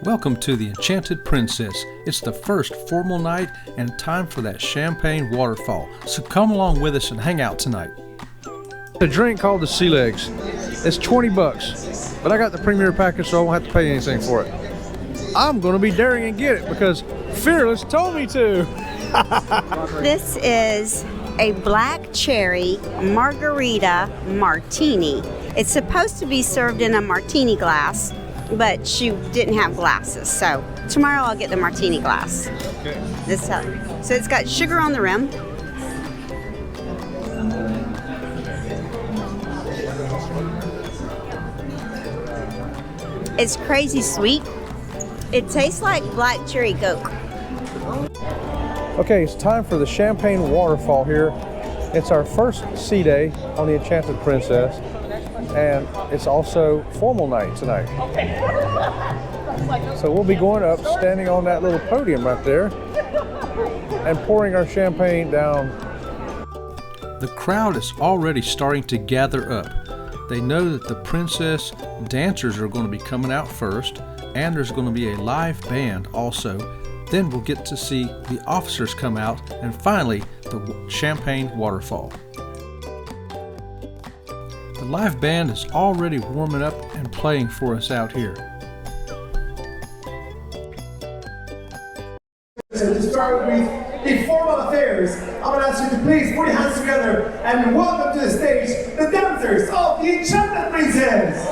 Welcome to the Enchanted Princess. It's the first formal night and time for that Champagne Waterfall. So come along with us and hang out tonight. A drink called the Sea Legs. It's 20 bucks, but I got the premier package so I won't have to pay anything for it. I'm gonna be daring and get it because Fearless told me to. This is a black cherry margarita martini. It's supposed to be served in a martini glass, but she didn't have glasses, so tomorrow I'll get the martini glass. Okay. So it's got sugar on the rim. It's crazy sweet. It tastes like black cherry Coke. Okay, it's time for the Champagne Waterfall here. It's our first sea day on the Enchanted Princess, and it's also formal night tonight. So we'll be going up, standing on that little podium right there, and pouring our champagne down. The crowd is already starting to gather up. They know that the princess dancers are going to be coming out first, and there's going to be a live band also. Then we'll get to see the officers come out, and finally the Champagne Waterfall. The live band is already warming up and playing for us out here. So to start with the formal affairs, I'm going to ask you to please put your hands together and welcome to the stage the dancers of the Enchanted Princess.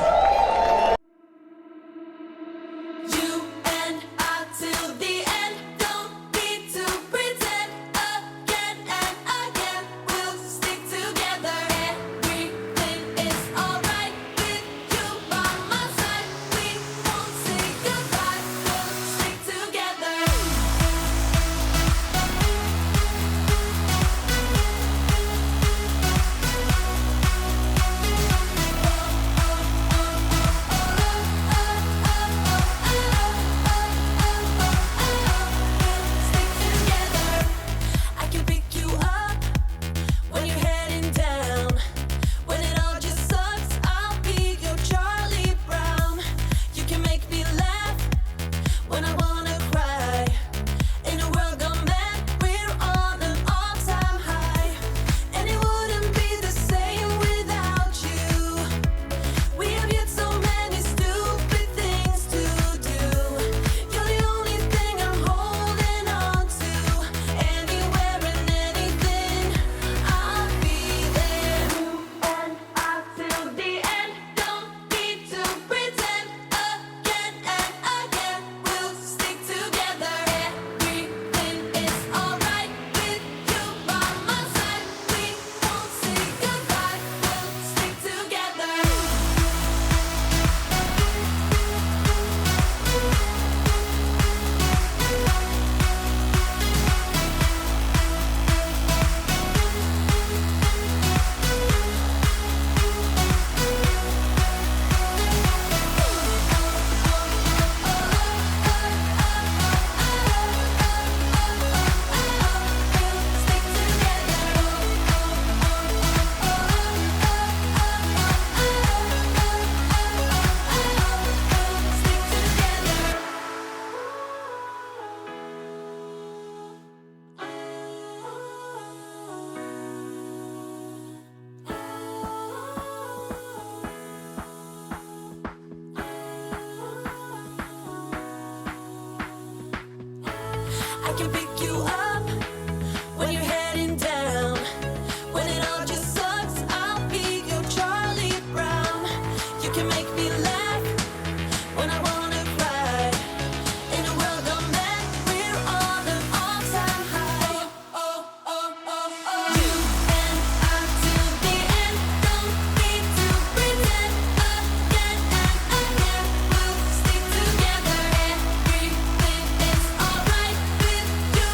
I can pick you up when you're heading down. When it all just sucks, I'll be your Charlie Brown. You can make me laugh when I wanna cry. In a world gone mad, we're on an all-time high. You and I till the end. Don't need to pretend again and again. We'll stick together. Everything is alright with you.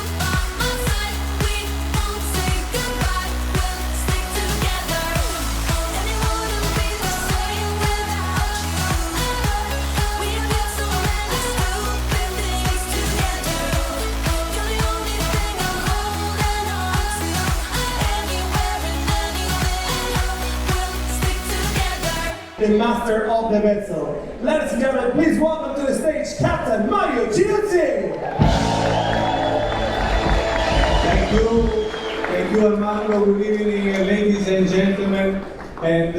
the master of the vessel. Ladies and gentlemen, please welcome to the stage Captain Mario Giusti. Thank you Armando. Good evening, ladies and gentlemen. And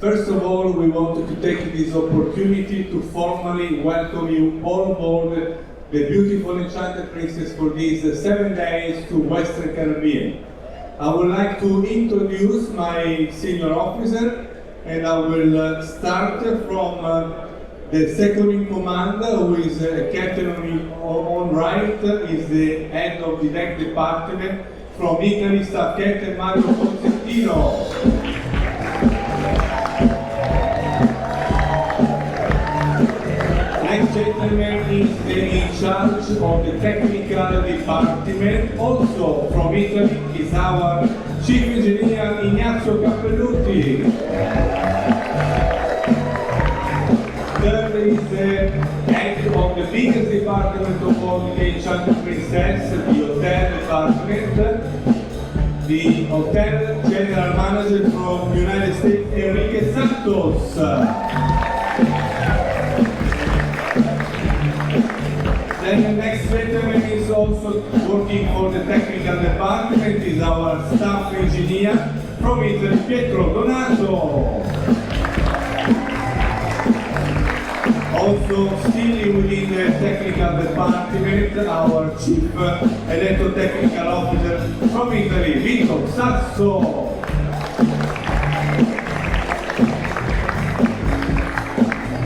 first of all, we wanted to take this opportunity to formally welcome you all aboard the beautiful Enchanted Princess for these 7 days to Western Caribbean. I would like to introduce my senior officer, and I will start from the second in command, who is captain on right, is the head of the deck department from Italy, Staff Captain Mario Consentino. Next gentleman is in charge of the technical department, also from Italy, is our chief engineer Ignazio Cappelluti. Third is the head of the biggest department of all, the Enchanted Princess, the hotel department, the hotel general manager from United States, Enrique Santos. Then the next gentleman is also working for the technical department, is our staff engineer from Italy, Pietro Donato. Also, still within the technical department, our chief electrotechnical officer from Italy, Vito Sasso.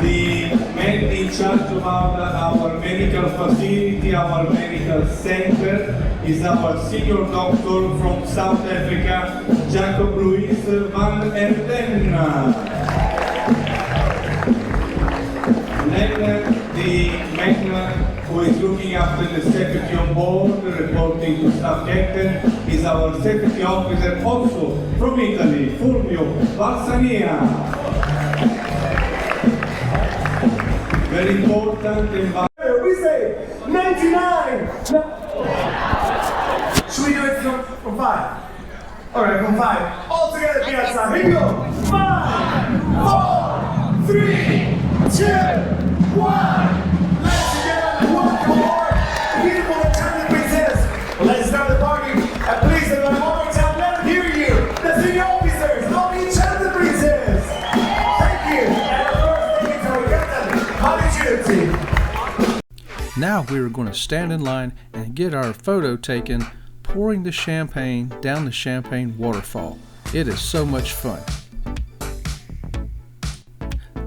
The man in charge about our medical facility, our medical center, is our senior doctor from South Africa, Jacob Louis van Erden. Then the man who is looking after the safety on board, reporting to staff captain, is our safety officer, also from Italy, Fulvio Valsania. Very important environment. We say 99. Should we do it from 5? All right, from 5. All together, piazza. Here we go. 5, 4, 3, 2, 1. Ladies and gentlemen, welcome aboard the beautiful Enchanted Princess. Let's start the party. And please, everyone, one more time, let them hear you. The senior officers of the Enchanted Princess. Thank you. And of course, thank you to our captain, Mario Giusti. Now we are going to stand in line and get our photo taken pouring the champagne down the Champagne Waterfall. It is so much fun.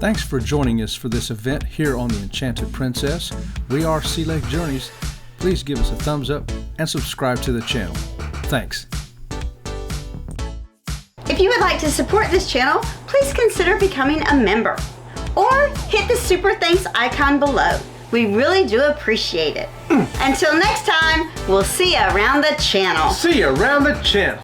Thanks for joining us for this event here on the Enchanted Princess. We are Sea Lake Journeys. Please give us a thumbs up and subscribe to the channel. Thanks. If you would like to support this channel, please consider becoming a member or hit the super thanks icon below. We really do appreciate it. Until next time, we'll see you around the channel. See you around the channel.